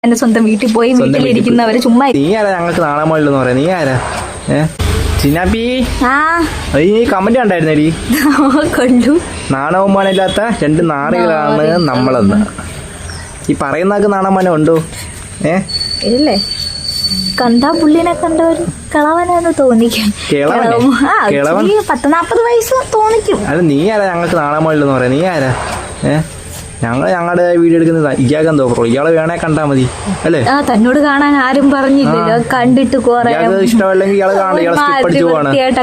എന്റെ സ്വന്തം വീട്ടിൽ പോയി വീട്ടിലിരിക്കുന്നവര് ചുമ്മാ. നീ ആരാ ഞങ്ങൾക്ക് നാളെ മുകളിലെന്ന് പറയാ? നീ ആരാ? ചിന്നാപ്പി നീ കമന്റ് കണ്ടായിരുന്നേടി? കണ്ടു. നാണവും മാനില്ലാത്ത രണ്ട് നാടുകളാണ് നമ്മളെന്ന്. ഈ പറയുന്നതൊക്കെ നാണമാനം ഉണ്ടോ? ഇല്ലേ? കണ്ടാ പുള്ളിനെ കണ്ടവര് കളവനാന്ന് തോന്നിക്കും. 10-40 വയസ്സ് തോന്നിക്കും. അല്ല നീ ആരാ ഞങ്ങൾക്ക് നാളെ മുകളിലെന്ന് പറയാ? നീ ആരാ? ഞങ്ങളുടെ വീഡിയോ എടുക്കുന്നത് ഇയാൾക്ക് എന്തോ പ്രോബ്ലം? ഇയാളെ വേണേ കണ്ടാ മതി അല്ലേ? തന്നോട് കാണാൻ ആരും പറഞ്ഞില്ലല്ലോ. കണ്ടിട്ട് കുറെ ഇഷ്ടമല്ലെങ്കിൽ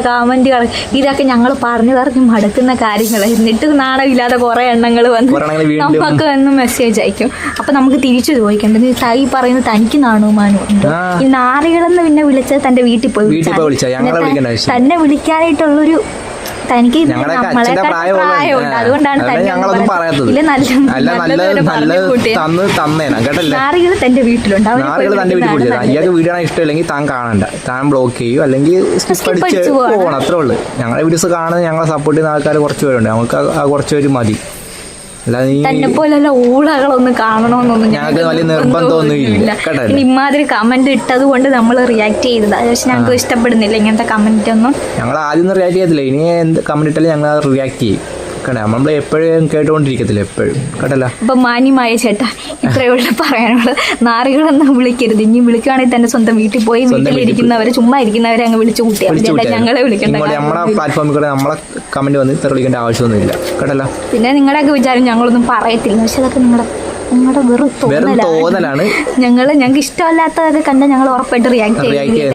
കമന്റുകൾ ഇതൊക്കെ ഞങ്ങൾ പറഞ്ഞു മടുക്കുന്ന കാര്യങ്ങൾ. എന്നിട്ട് നാണമില്ലാതെ കുറെ എണ്ണങ്ങൾ വന്ന് നമുക്ക് വന്ന് മെസ്സേജ് അയക്കും. അപ്പൊ നമുക്ക് തിരിച്ചു ചോദിക്കേണ്ടത് ഈ പറയുന്നത് തനിക്ക് നാണുമാനും ഉണ്ട്. ഈ നാറികളെന്ന് പിന്നെ വിളിച്ചത് തന്റെ വീട്ടിൽ പോയി തന്നെ വിളിക്കാനായിട്ടുള്ളൊരു തനിക്ക് പ്രായമുണ്ട്. അതുകൊണ്ടാണ് നാറികൾ തന്റെ വീട്ടിലുണ്ട്. വീഡിയോ ഇഷ്ടമില്ലെങ്കിൽ താൻ കാണണ്ട, താൻ ബ്ലോക്ക് ചെയ്യും അല്ലെങ്കിൽ പോകണം. അത്രേ ഉള്ളു. ഞങ്ങളുടെ വീഡിയോസ് കാണുന്നത് ഞങ്ങളെ സപ്പോർട്ട് ചെയ്യുന്ന ആൾക്കാർ കുറച്ച് പേരുണ്ട്. നമുക്ക് കുറച്ച് പേര് മതി. തന്നെ പോലുള്ള ഊളകളൊന്നും കാണണമെന്നൊന്നും ഞങ്ങൾക്ക് വലിയ നിർബന്ധമൊന്നുമില്ല. ഇമാതിരി കമന്റ് ഇട്ടത് കൊണ്ട് നമ്മൾ റിയാക്ട് ചെയ്തത്. പക്ഷെ ഞങ്ങൾക്ക് ഇഷ്ടപ്പെടുന്നില്ല ഇങ്ങനത്തെ കമന്റ് ഒന്നും. ഞങ്ങൾ ആദ്യം റിയാക്ട് ചെയ്യത്തില്ല. ഇനി എന്ത് കമന്റ് ഇട്ടാലും ഞങ്ങൾ റിയാക്ട് ചെയ്യും. നമ്മൾ എപ്പോഴും കേട്ടുകൊണ്ടിരിക്കത്തില്ല എപ്പോഴും കേട്ടല്ല. അപ്പൊ മാന്യമായ ചേട്ടാ ഇത്രയുള്ള പറയാനുള്ളത്. നാറികളൊന്നും വിളിക്കരുത്. ഇനി വിളിക്കുകയാണെങ്കിൽ തന്നെ സ്വന്തം വീട്ടിൽ പോയി വീട്ടിലിരിക്കുന്നവരെ ചുമ്മാ ഇരിക്കുന്നവരെ അങ്ങ് വിളിച്ചു കൂട്ടിയാൽ ഞങ്ങളെ വിളിക്കണ്ട. നമ്മളെ പ്ലാറ്റ്ഫോമിൽ കൂടെ നമ്മളെ കമന്റ് വന്ന് ഇത്ര വിളിക്കേണ്ട ആവശ്യമൊന്നുമില്ല കേട്ടല്ല. പിന്നെ നിങ്ങളുടെയൊക്കെ വിചാരം ഞങ്ങളൊന്നും പറയത്തില്ല. പക്ഷെ അതൊക്കെ നിങ്ങളുടെ വെറും തോന്നലാണ്. ഞങ്ങൾക്ക് ഇഷ്ടമല്ലാത്തതൊക്കെ കണ്ടാൽ ഞങ്ങൾ ഉറപ്പായിട്ട് റിയാക്ട് ചെയ്യും.